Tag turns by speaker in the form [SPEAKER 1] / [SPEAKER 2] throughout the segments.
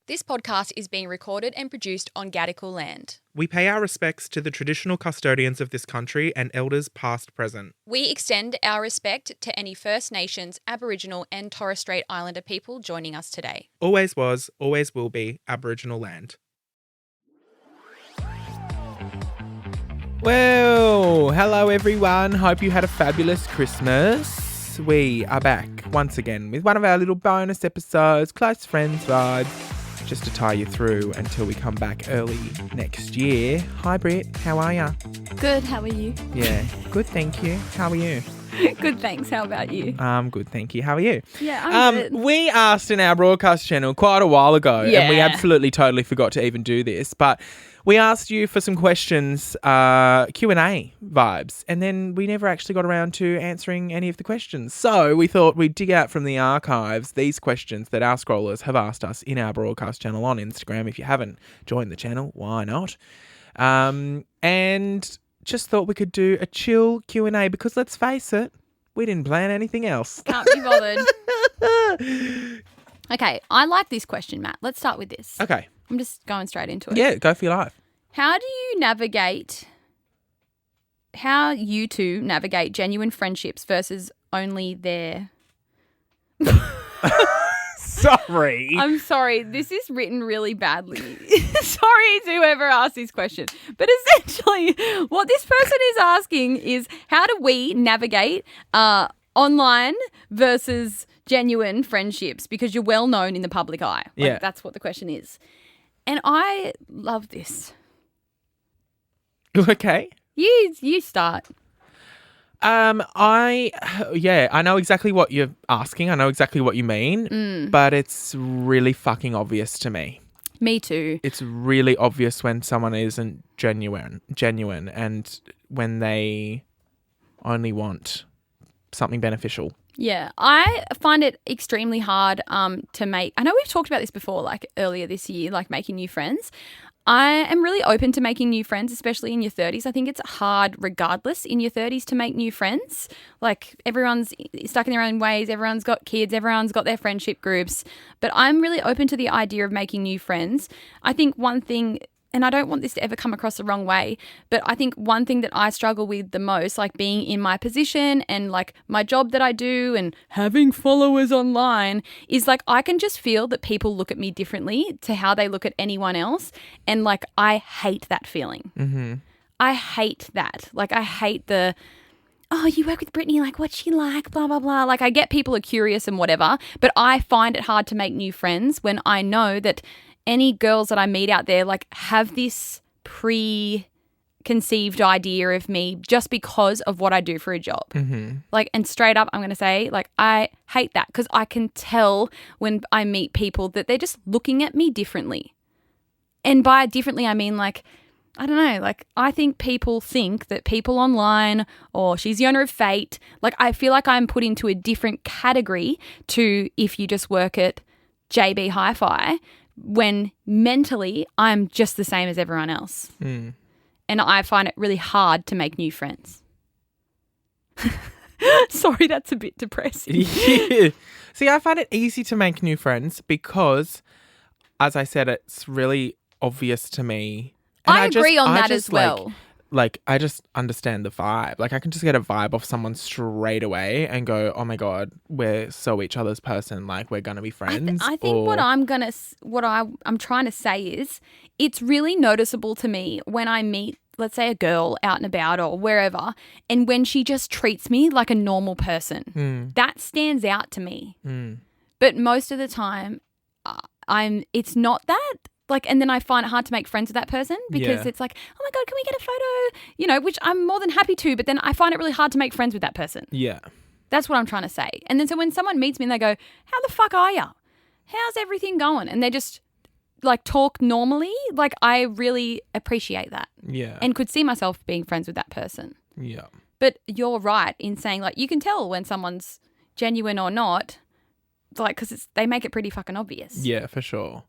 [SPEAKER 1] This podcast is being recorded and produced on Gadigal land.
[SPEAKER 2] We pay our respects to the traditional custodians of this country and elders past, present.
[SPEAKER 1] We extend our respect to any First Nations, Aboriginal and Torres Strait Islander people joining us today.
[SPEAKER 2] Always was, always will be Aboriginal land.
[SPEAKER 3] Well, hello everyone. Hope you had a fabulous Christmas. We are back once again with one of our little bonus episodes, Close Friends Vibes, just to tie you through until we come back early next year. Hi Britt, how are ya?
[SPEAKER 4] Good, how are you?
[SPEAKER 3] Yeah, good, thank you. How are you?
[SPEAKER 4] Good, thanks. How about you?
[SPEAKER 3] Good, thank you. How are you?
[SPEAKER 4] Yeah, I'm good.
[SPEAKER 3] We asked in our broadcast channel quite a while ago, and we
[SPEAKER 4] Yeah.
[SPEAKER 3] absolutely totally forgot to even do this, but we asked you for some questions, Q&A vibes, and then we never actually got around to answering any of the questions. So we thought we'd dig out from the archives these questions that our scrollers have asked us in our broadcast channel on Instagram. If you haven't joined the channel, why not? And just thought we could do a chill Q&A because let's face it, we didn't plan anything else.
[SPEAKER 4] Can't be bothered. Okay, I like this question, Matt. Let's start with this.
[SPEAKER 3] Okay.
[SPEAKER 4] I'm just going straight into it.
[SPEAKER 3] Yeah, go for your life.
[SPEAKER 4] How you two navigate genuine friendships versus only their...
[SPEAKER 3] Sorry.
[SPEAKER 4] I'm sorry, this is written really badly. Sorry to whoever asked this question. But essentially, what this person is asking is how do we navigate online versus genuine friendships because you're well known in the public eye.
[SPEAKER 3] Yeah.
[SPEAKER 4] That's what the question is. And I love this.
[SPEAKER 3] Okay.
[SPEAKER 4] You start.
[SPEAKER 3] I know exactly what you're asking. I know exactly what you mean, but it's really fucking obvious to me.
[SPEAKER 4] Me too.
[SPEAKER 3] It's really obvious when someone isn't genuine and when they only want something beneficial.
[SPEAKER 4] Yeah, I find it extremely hard to make. I know we've talked about this before, like earlier this year, like making new friends. I am really open to making new friends, especially in your 30s. I think it's hard regardless in your 30s to make new friends. Like everyone's stuck in their own ways. Everyone's got kids. Everyone's got their friendship groups. But I'm really open to the idea of making new friends. I think one thing, and I don't want this to ever come across the wrong way, but I think one thing that I struggle with the most, like being in my position and like my job that I do and having followers online, is like I can just feel that people look at me differently to how they look at anyone else. And like I hate that feeling.
[SPEAKER 3] Mm-hmm.
[SPEAKER 4] I hate that. Like I hate the, oh, you work with Brittney, like what's she like, blah, blah, blah. Like I get people are curious and whatever, but I find it hard to make new friends when I know that any girls that I meet out there like have this preconceived idea of me just because of what I do for a job.
[SPEAKER 3] Mm-hmm.
[SPEAKER 4] Like, and straight up, I'm going to say, like, I hate that because I can tell when I meet people that they're just looking at me differently. And by differently, I mean like, I don't know, like I think people think that people online or she's the owner of fate, like I feel like I'm put into a different category to if you just work at JB Hi-Fi, when mentally I'm just the same as everyone else.
[SPEAKER 3] Mm.
[SPEAKER 4] And I find it really hard to make new friends. Sorry, that's a bit depressing.
[SPEAKER 3] Yeah. See, I find it easy to make new friends because, as I said, it's really obvious to me. And
[SPEAKER 4] I agree on that as well.
[SPEAKER 3] Like, I just understand the vibe. Like, I can just get a vibe off someone straight away and go, oh my God, we're so each other's person. Like, we're going to be friends.
[SPEAKER 4] I think what I'm trying to say is it's really noticeable to me when I meet, let's say, a girl out and about or wherever, and when she just treats me like a normal person. That stands out to me. But most of the time, it's not that. Like, and then I find it hard to make friends with that person because it's like, oh my God, can we get a photo? You know, which I'm more than happy to, but then I find it really hard to make friends with that person.
[SPEAKER 3] Yeah.
[SPEAKER 4] That's what I'm trying to say. And then so when someone meets me and they go, how the fuck are you? How's everything going? And they just like talk normally. Like I really appreciate that.
[SPEAKER 3] Yeah.
[SPEAKER 4] And could see myself being friends with that person.
[SPEAKER 3] Yeah.
[SPEAKER 4] But you're right in saying like you can tell when someone's genuine or not, like because they make it pretty fucking obvious.
[SPEAKER 3] Yeah, for sure.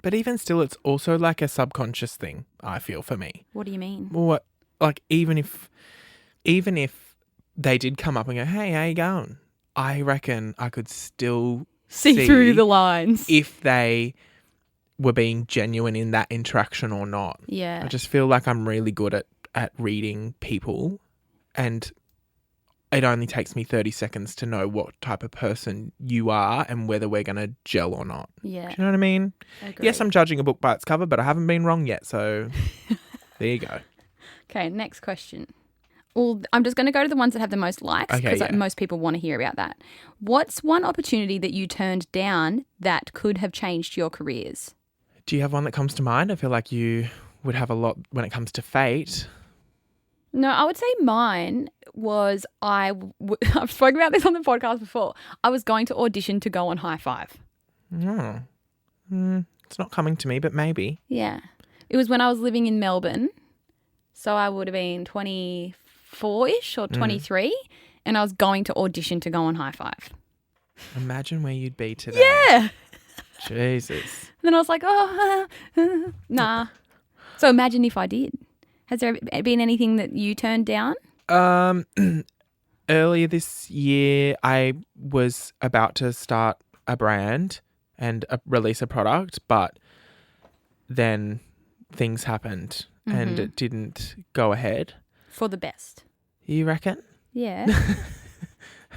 [SPEAKER 3] But even still, it's also like a subconscious thing, I feel, for me.
[SPEAKER 4] What do you mean?
[SPEAKER 3] Well, like even if they did come up and go, hey, how you going? I reckon I could still
[SPEAKER 4] See through the lines.
[SPEAKER 3] if they were being genuine in that interaction or not.
[SPEAKER 4] Yeah.
[SPEAKER 3] I just feel like I'm really good at reading people, and it only takes me 30 seconds to know what type of person you are and whether we're going to gel or not.
[SPEAKER 4] Yeah.
[SPEAKER 3] Do you know what I mean?
[SPEAKER 4] Agreed.
[SPEAKER 3] Yes, I'm judging a book by its cover, but I haven't been wrong yet, so there you go.
[SPEAKER 4] Okay, next question. Well, I'm just going to go to the ones that have the most likes
[SPEAKER 3] Okay,
[SPEAKER 4] because
[SPEAKER 3] yeah.
[SPEAKER 4] most people want to hear about that. What's one opportunity that you turned down that could have changed your careers?
[SPEAKER 3] Do you have one that comes to mind? I feel like you would have a lot when it comes to fate.
[SPEAKER 4] No, I would say mine was I've spoken about this on the podcast before. I was going to audition to go on High Five.
[SPEAKER 3] Oh. It's not coming to me, but maybe.
[SPEAKER 4] Yeah. It was when I was living in Melbourne. So I would have been 24-ish or 23 and I was going to audition to go on High Five.
[SPEAKER 3] Imagine where you'd be today.
[SPEAKER 4] Yeah.
[SPEAKER 3] Jesus.
[SPEAKER 4] And then I was like, nah. So imagine if I did. Has there been anything that you turned down?
[SPEAKER 3] Earlier this year, I was about to start a brand and release a product, but then things happened and it didn't go ahead.
[SPEAKER 4] For the best.
[SPEAKER 3] You reckon?
[SPEAKER 4] Yeah.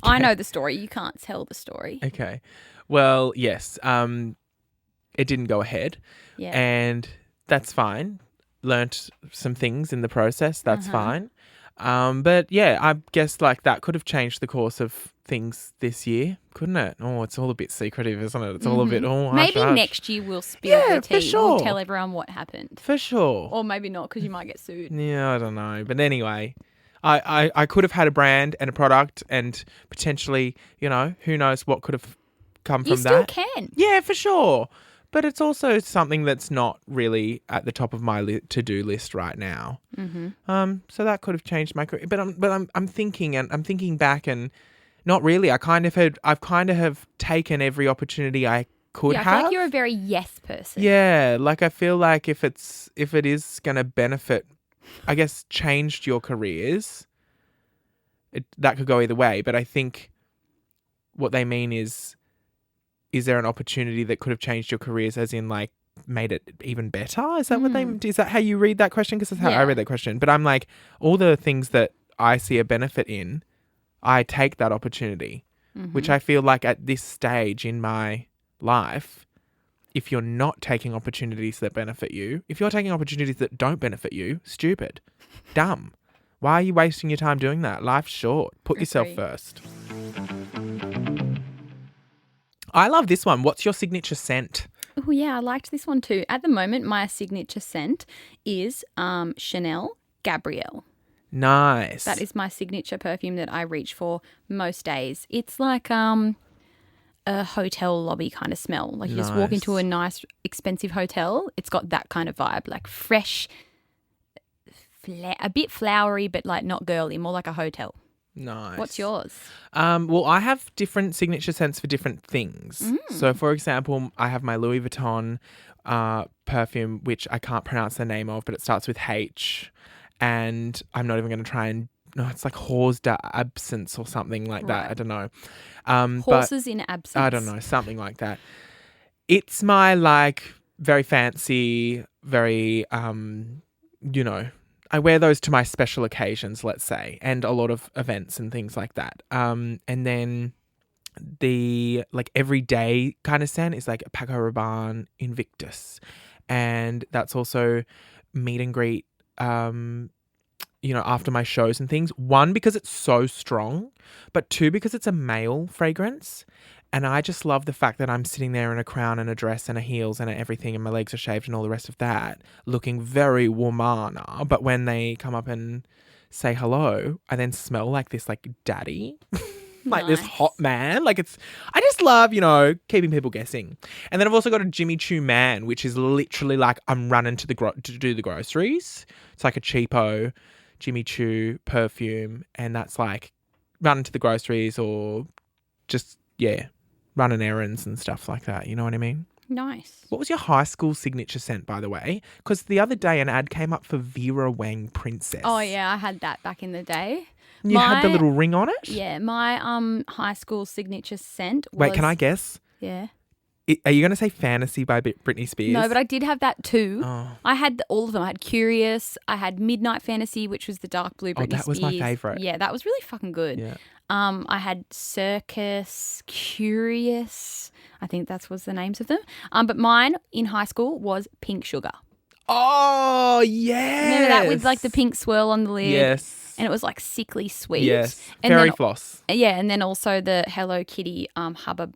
[SPEAKER 4] I know the story. You can't tell the story.
[SPEAKER 3] Okay. Well, yes. It didn't go ahead.
[SPEAKER 4] Yeah.
[SPEAKER 3] And that's fine. Learnt some things in the process. That's fine. But yeah, I guess like that could have changed the course of things this year, couldn't it? Oh, it's all a bit secretive, isn't it? It's all a bit,
[SPEAKER 4] Maybe
[SPEAKER 3] hush, hush.
[SPEAKER 4] next year we'll spill the tea.
[SPEAKER 3] for sure.
[SPEAKER 4] We'll tell everyone what happened.
[SPEAKER 3] For sure.
[SPEAKER 4] Or maybe not because you might get sued.
[SPEAKER 3] Yeah, I don't know. But anyway, I could have had a brand and a product and potentially, who knows what could have come
[SPEAKER 4] You
[SPEAKER 3] from
[SPEAKER 4] still
[SPEAKER 3] that.
[SPEAKER 4] can.
[SPEAKER 3] Yeah, for sure. But it's also something that's not really at the top of my to-do list right now. So that could have changed my career. But I'm thinking back, and not really. I've kind of have taken every opportunity I could
[SPEAKER 4] I
[SPEAKER 3] have.
[SPEAKER 4] feel like you're a very yes person.
[SPEAKER 3] Yeah, like I feel like if it is going to benefit, I guess, changed your careers, that could go either way. But I think what they mean is there an opportunity that could have changed your careers, as in like made it even better? Is that is that how you read that question? Because that's how I read that question. But I'm like, all the things that I see a benefit in, I take that opportunity, which I feel like at this stage in my life, if you're not taking opportunities that benefit you, if you're taking opportunities that don't benefit you, stupid, dumb. Why are you wasting your time doing that? Life's short. Put yourself first. I love this one. What's your signature scent?
[SPEAKER 4] Oh, yeah, I liked this one too. At the moment, my signature scent is Chanel Gabrielle.
[SPEAKER 3] Nice.
[SPEAKER 4] That is my signature perfume that I reach for most days. It's like a hotel lobby kind of smell. Like you just walk into a nice, expensive hotel. It's got that kind of vibe, like fresh, a bit flowery, but like not girly, more like a hotel.
[SPEAKER 3] Nice.
[SPEAKER 4] What's yours?
[SPEAKER 3] Well, I have different signature scents for different things. So, for example, I have my Louis Vuitton perfume, which I can't pronounce the name of, but it starts with H. And I'm not even going to try and... No, it's like Horse de Absence or something like that. I don't know.
[SPEAKER 4] Horses in absence.
[SPEAKER 3] I don't know, something like that. It's my like very fancy, very, I wear those to my special occasions, let's say, and a lot of events and things like that. And then the like everyday kind of scent is like Paco Rabanne Invictus. And that's also meet and greet, after my shows and things. One, because it's so strong, but two, because it's a male fragrance. And I just love the fact that I'm sitting there in a crown and a dress and a heels and everything, and my legs are shaved and all the rest of that, looking very womana. But when they come up and say hello, I then smell like this like daddy, like this hot man. Like I just love, keeping people guessing. And then I've also got a Jimmy Choo Man, which is literally like I'm running to do the groceries. It's like a cheapo Jimmy Choo perfume, and that's like running to the groceries or just, running errands and stuff like that. You know what I mean?
[SPEAKER 4] Nice.
[SPEAKER 3] What was your high school signature scent, by the way? Because the other day an ad came up for Vera Wang Princess.
[SPEAKER 4] Oh, yeah, I had that back in the day.
[SPEAKER 3] You had the little ring on it?
[SPEAKER 4] Yeah, my high school signature scent was...
[SPEAKER 3] Wait, can I guess?
[SPEAKER 4] Yeah.
[SPEAKER 3] Are you going to say Fantasy by Britney Spears?
[SPEAKER 4] No, but I did have that too.
[SPEAKER 3] Oh.
[SPEAKER 4] I had all of them. I had Curious. I had Midnight Fantasy, which was the dark blue Britney Spears.
[SPEAKER 3] that was my favourite.
[SPEAKER 4] Yeah, that was really fucking good.
[SPEAKER 3] Yeah.
[SPEAKER 4] I had Circus, Curious. I think that was the names of them. But mine in high school was Pink Sugar.
[SPEAKER 3] Oh, yes.
[SPEAKER 4] Remember that with like the pink swirl on the lid?
[SPEAKER 3] Yes.
[SPEAKER 4] And it was like sickly sweet.
[SPEAKER 3] Yes.
[SPEAKER 4] And
[SPEAKER 3] Fairy
[SPEAKER 4] then,
[SPEAKER 3] floss.
[SPEAKER 4] Yeah, and then also the Hello Kitty Hubba,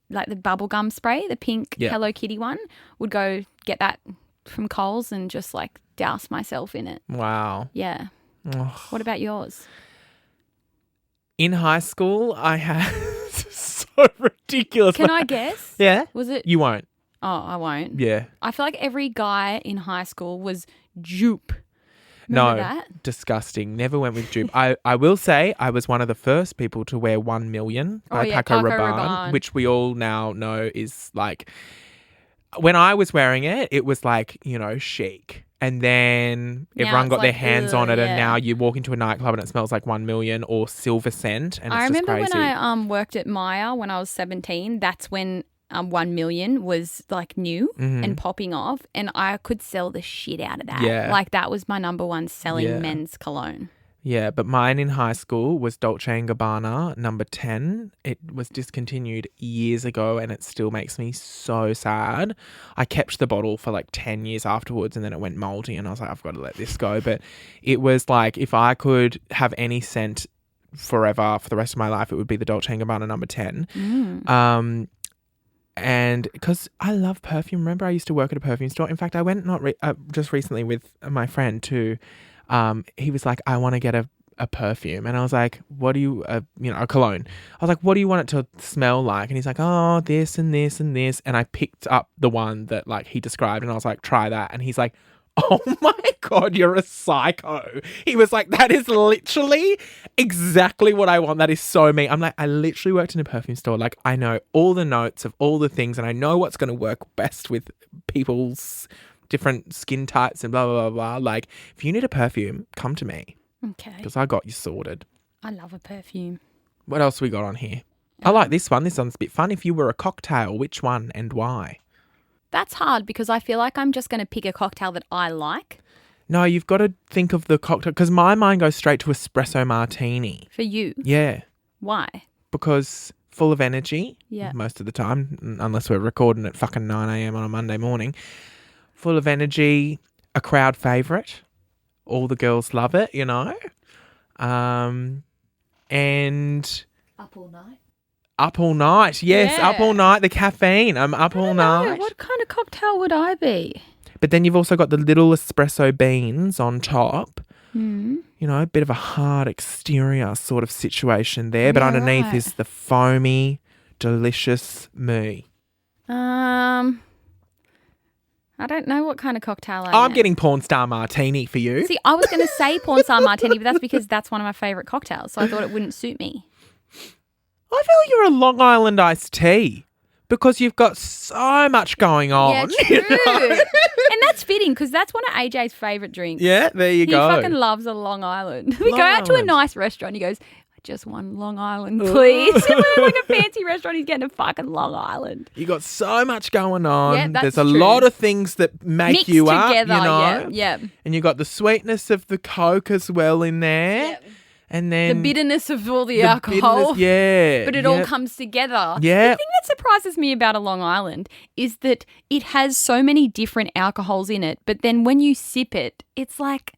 [SPEAKER 4] like the bubble gum spray, the pink Hello Kitty one, would go get that from Coles and just like douse myself in it.
[SPEAKER 3] Wow.
[SPEAKER 4] Yeah.
[SPEAKER 3] Oh.
[SPEAKER 4] What about yours?
[SPEAKER 3] In high school, I had so ridiculous.
[SPEAKER 4] Can I guess?
[SPEAKER 3] Yeah.
[SPEAKER 4] Was it?
[SPEAKER 3] You won't.
[SPEAKER 4] Oh, I won't.
[SPEAKER 3] Yeah.
[SPEAKER 4] I feel like every guy in high school was Jupe. Remember that?
[SPEAKER 3] Disgusting. Never went with dupe. I will say I was one of the first people to wear 1 Million by Paco Rabanne, which we all now know is like, when I was wearing it, it was like, you know, chic. And then everyone got their hands on it, and now you walk into a nightclub and it smells like 1 Million or Silver Scent, and it's
[SPEAKER 4] I remember
[SPEAKER 3] just crazy.
[SPEAKER 4] when I worked at Maya when I was 17, that's when 1 Million was like new and popping off, and I could sell the shit out of that.
[SPEAKER 3] Yeah.
[SPEAKER 4] Like that was my number one selling men's cologne.
[SPEAKER 3] Yeah, but mine in high school was Dolce & Gabbana number 10. It was discontinued years ago and it still makes me so sad. I kept the bottle for like 10 years afterwards and then it went mouldy and I was like, I've got to let this go. But it was like, if I could have any scent forever for the rest of my life, it would be the Dolce & Gabbana number 10. And because I love perfume. Remember, I used to work at a perfume store. In fact, I went just recently with my friend to... he was like, I want to get a perfume. And I was like, what do you, a cologne. I was like, what do you want it to smell like? And he's like, oh, this and this and this. And I picked up the one that like he described and I was like, try that. And he's like, oh my God, you're a psycho. He was like, that is literally exactly what I want. That is so me. I'm like, I literally worked in a perfume store. Like I know all the notes of all the things and I know what's going to work best with people's different skin types and blah, blah, blah, blah. Like, if you need a perfume, come to me.
[SPEAKER 4] Okay.
[SPEAKER 3] Because I got you sorted.
[SPEAKER 4] I love a perfume.
[SPEAKER 3] What else we got on here? I like this one. This one's a bit fun. If you were a cocktail, which one and why?
[SPEAKER 4] That's hard because I feel like I'm just going to pick a cocktail that I like.
[SPEAKER 3] No, you've got to think of the cocktail. Because my mind goes straight to espresso martini.
[SPEAKER 4] For you?
[SPEAKER 3] Yeah.
[SPEAKER 4] Why?
[SPEAKER 3] Because full of energy.
[SPEAKER 4] Yeah.
[SPEAKER 3] Most of the time, unless we're recording at fucking 9 a.m. on a Monday morning. Full of energy, a crowd favourite. All the girls love it, you know. And
[SPEAKER 4] Up all night.
[SPEAKER 3] Up all night. Yes,
[SPEAKER 4] Yeah.
[SPEAKER 3] up all night. The caffeine. I'm up all night.
[SPEAKER 4] What kind of cocktail would I be?
[SPEAKER 3] But then you've also got the little espresso beans on top.
[SPEAKER 4] Mm.
[SPEAKER 3] You know, a bit of a hard exterior sort of situation there. But
[SPEAKER 4] Yeah,
[SPEAKER 3] underneath
[SPEAKER 4] right.
[SPEAKER 3] is the foamy, delicious me.
[SPEAKER 4] I don't know what kind of cocktail I
[SPEAKER 3] I'm
[SPEAKER 4] am.
[SPEAKER 3] getting porn star martini for you.
[SPEAKER 4] See, I was going to say porn star martini, but that's because that's one of my favourite cocktails. So I thought it wouldn't suit me.
[SPEAKER 3] I feel you're a Long Island iced tea because you've got so much going on.
[SPEAKER 4] Yeah,
[SPEAKER 3] you
[SPEAKER 4] true.
[SPEAKER 3] know?
[SPEAKER 4] And that's fitting because that's one of AJ's favourite drinks.
[SPEAKER 3] Yeah, there you
[SPEAKER 4] He
[SPEAKER 3] go.
[SPEAKER 4] fucking loves a Long Island. We
[SPEAKER 3] Long
[SPEAKER 4] go out to a
[SPEAKER 3] Island.
[SPEAKER 4] nice restaurant. He goes, I just want Long Island, please. We're like a fancy restaurant. He's getting a fucking Long Island.
[SPEAKER 3] You got so much going on.
[SPEAKER 4] Yeah, that's
[SPEAKER 3] There's a
[SPEAKER 4] true.
[SPEAKER 3] lot of things that make
[SPEAKER 4] Mixed
[SPEAKER 3] you up,
[SPEAKER 4] together,
[SPEAKER 3] you know.
[SPEAKER 4] yeah.
[SPEAKER 3] And you got the sweetness of the Coke as well in there.
[SPEAKER 4] Yeah.
[SPEAKER 3] And
[SPEAKER 4] The
[SPEAKER 3] then
[SPEAKER 4] bitterness of all the alcohol.
[SPEAKER 3] bitterness, yeah.
[SPEAKER 4] But it
[SPEAKER 3] yeah.
[SPEAKER 4] all comes together.
[SPEAKER 3] Yeah.
[SPEAKER 4] The thing that surprises me about a Long Island is that it has so many different alcohols in it, but then when you sip it, it's like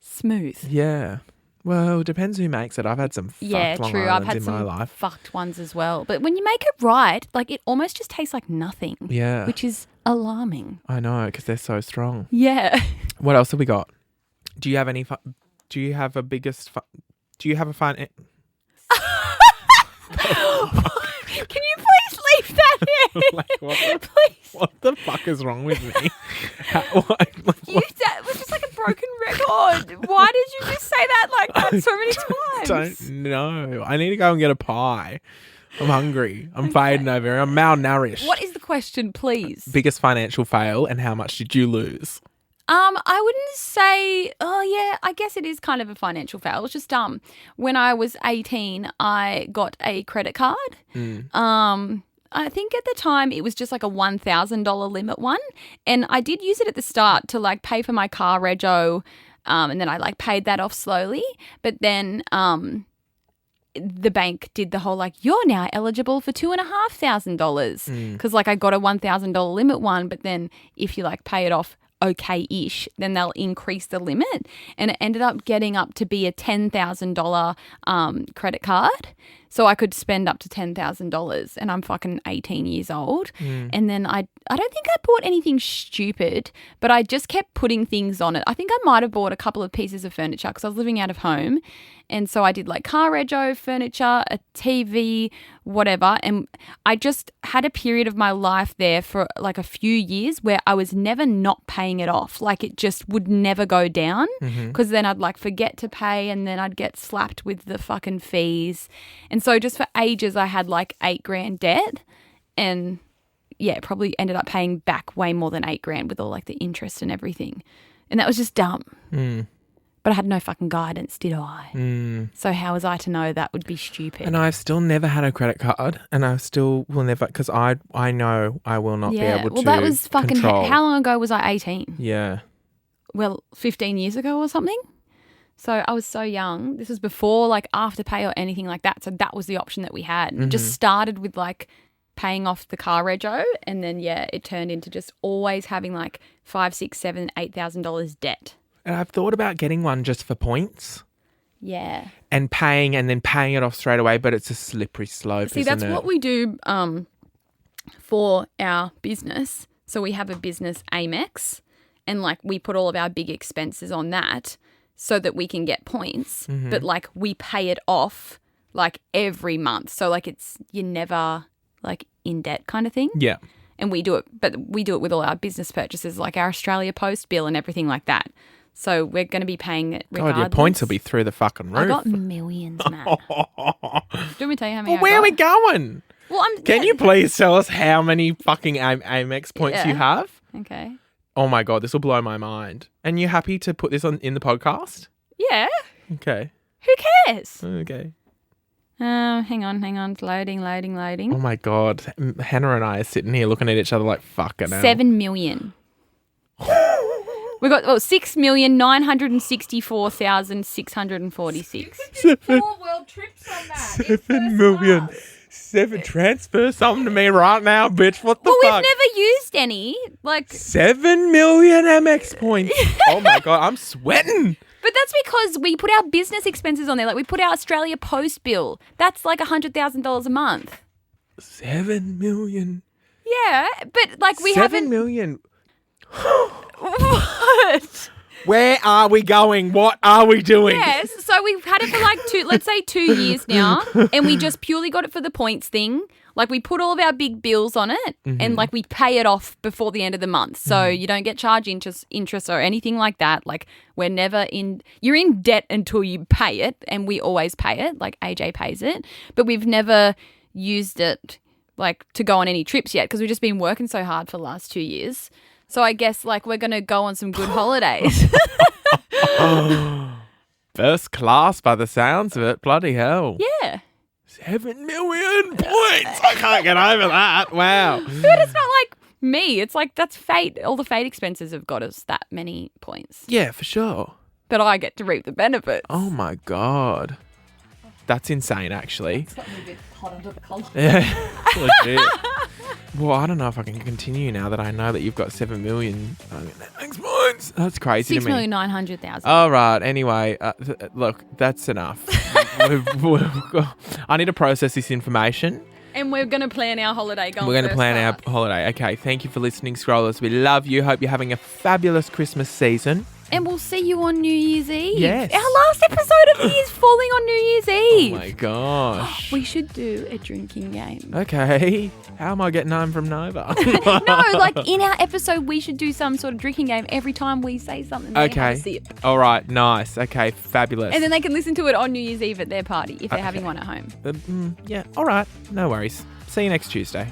[SPEAKER 4] smooth.
[SPEAKER 3] Yeah. Well, it depends who makes it. I've had some fucked Long
[SPEAKER 4] true. I've
[SPEAKER 3] Islands
[SPEAKER 4] had
[SPEAKER 3] in
[SPEAKER 4] some
[SPEAKER 3] my life.
[SPEAKER 4] fucked ones as well. But when you make it right, like it almost just tastes like nothing.
[SPEAKER 3] Yeah.
[SPEAKER 4] Which is alarming.
[SPEAKER 3] I know, because they're so strong.
[SPEAKER 4] Yeah.
[SPEAKER 3] What else have we got? Do you have any... do you have a biggest... do you have a fun...
[SPEAKER 4] Can you please leave that in?
[SPEAKER 3] Like, what?
[SPEAKER 4] Please.
[SPEAKER 3] What the fuck is wrong with me?
[SPEAKER 4] That was just like a broken record. Why did you just say that like that so many times?
[SPEAKER 3] Don't know. I need to go and get a pie. I'm hungry. I'm fading over. I'm malnourished.
[SPEAKER 4] What is the question, please?
[SPEAKER 3] Biggest financial fail and how much did you lose?
[SPEAKER 4] I wouldn't say, I guess it is kind of a financial fail. It was just when I was 18, I got a credit card. I think at the time it was just like a $1,000 limit one. And I did use it at the start to like pay for my car rego. And then I like paid that off slowly. But then the bank did the whole like, you're now eligible for $2,500 because like I got a $1,000 limit one. But then if you like pay it off okay-ish, then they'll increase the limit. And it ended up getting up to be a $10,000 credit card. So I could spend up to $10,000 and I'm fucking 18 years old. And then I don't think I bought anything stupid, but I just kept putting things on it. I think I might have bought a couple of pieces of furniture because I was living out of home. And so I did like car rego, furniture, a TV, whatever. And I just had a period of my life there for like a few years where I was never not paying it off. Like it just would never go down because then I'd like forget to pay and then I'd get slapped with the fucking fees. And so just for ages I had like $8,000 debt and yeah, probably ended up paying back way more than $8,000 with all like the interest and everything. And that was just dumb. But I had no fucking guidance, did I? So how was I to know that would be stupid?
[SPEAKER 3] And I've still never had a credit card, and I still will never, because I know I will not be able to.
[SPEAKER 4] Well, that was fucking.
[SPEAKER 3] control.
[SPEAKER 4] How long ago was I 18?
[SPEAKER 3] Yeah.
[SPEAKER 4] Well, 15 years ago or something. So I was so young. This was before like Afterpay or anything like that. So that was the option that we had. And it just started with like paying off the car rego, and then it turned into just always having like $5,000, $6,000, $7,000, $8,000 debt.
[SPEAKER 3] And I've thought about getting one just for points.
[SPEAKER 4] Yeah.
[SPEAKER 3] And paying it off straight away, but it's a slippery slope.
[SPEAKER 4] See, that's what we do for our business. So we have a business Amex, and like we put all of our big expenses on that so that we can get points. But like we pay it off like every month. So like you're never like in debt kind of thing.
[SPEAKER 3] Yeah.
[SPEAKER 4] And we do it with all our business purchases, like our Australia Post bill and everything like that. So we're going to be paying it regardless.
[SPEAKER 3] God, your points will be through the fucking roof.
[SPEAKER 4] I got millions, man. Do you want me to tell you how many
[SPEAKER 3] Where are we going?
[SPEAKER 4] Well,
[SPEAKER 3] Can you please tell us how many fucking Amex points you have?
[SPEAKER 4] Okay.
[SPEAKER 3] Oh my God, this will blow my mind. And you happy to put this in the podcast?
[SPEAKER 4] Yeah.
[SPEAKER 3] Okay.
[SPEAKER 4] Who cares?
[SPEAKER 3] Okay.
[SPEAKER 4] Hang on. It's loading.
[SPEAKER 3] Oh my God. Hannah and I are sitting here looking at each other like fucking hell.
[SPEAKER 4] 7 million. We got 6,964,646.
[SPEAKER 5] 4 world trips on that.
[SPEAKER 3] 7 million. 7 transfer something to me right now, bitch. What the
[SPEAKER 4] Well,
[SPEAKER 3] fuck?
[SPEAKER 4] we've never used any. Like,
[SPEAKER 3] 7 million Amex points. Oh my God, I'm sweating.
[SPEAKER 4] but that's because we put our business expenses on there. Like we put our Australia Post bill. That's like $100,000 a month.
[SPEAKER 3] 7 million.
[SPEAKER 4] Yeah, but like we
[SPEAKER 3] 7
[SPEAKER 4] haven't.
[SPEAKER 3] million.
[SPEAKER 4] What?
[SPEAKER 3] Where are we going? What are we doing?
[SPEAKER 4] Yes, so we've had it for like 2 years now, and we just purely got it for the points thing. Like we put all of our big bills on it, and like we pay it off before the end of the month, so you don't get charged interest or anything like that. Like you're in debt until you pay it, and we always pay it. Like AJ pays it, but we've never used it like to go on any trips yet because we've just been working so hard for the last 2 years. So I guess like we're going to go on some good holidays.
[SPEAKER 3] First class by the sounds of it. Bloody hell.
[SPEAKER 4] Yeah.
[SPEAKER 3] 7 million points. I can't get over that. Wow.
[SPEAKER 4] But it's not like me. It's like that's fate. All the fate expenses have got us that many points.
[SPEAKER 3] Yeah, for sure.
[SPEAKER 4] But I get to reap the benefits.
[SPEAKER 3] Oh my God. That's insane, actually.
[SPEAKER 5] It's got me a bit hot under the collar.
[SPEAKER 3] Yeah, legit. Well, I don't know if I can continue now that I know that you've got 7 million Amex points. That's crazy to me.
[SPEAKER 4] 6,900,000.
[SPEAKER 3] All right. Anyway, look, that's enough. I need to process this information.
[SPEAKER 4] And we're going to plan our holiday.
[SPEAKER 3] We're going to plan our holiday. Okay. Thank you for listening, Scrollers. We love you. Hope you're having a fabulous Christmas season.
[SPEAKER 4] And we'll see you on New Year's Eve.
[SPEAKER 3] Yes.
[SPEAKER 4] Our last episode of the year is falling on New Year's Eve.
[SPEAKER 3] Oh my gosh.
[SPEAKER 4] We should do a drinking game.
[SPEAKER 3] Okay. How am I getting home from Nova?
[SPEAKER 4] No, like in our episode, we should do some sort of drinking game every time we say something. They have a sip.
[SPEAKER 3] All right. Nice. Okay. Fabulous.
[SPEAKER 4] And then they can listen to it on New Year's Eve at their party if they're having one at home.
[SPEAKER 3] Yeah. All right. No worries. See you next Tuesday.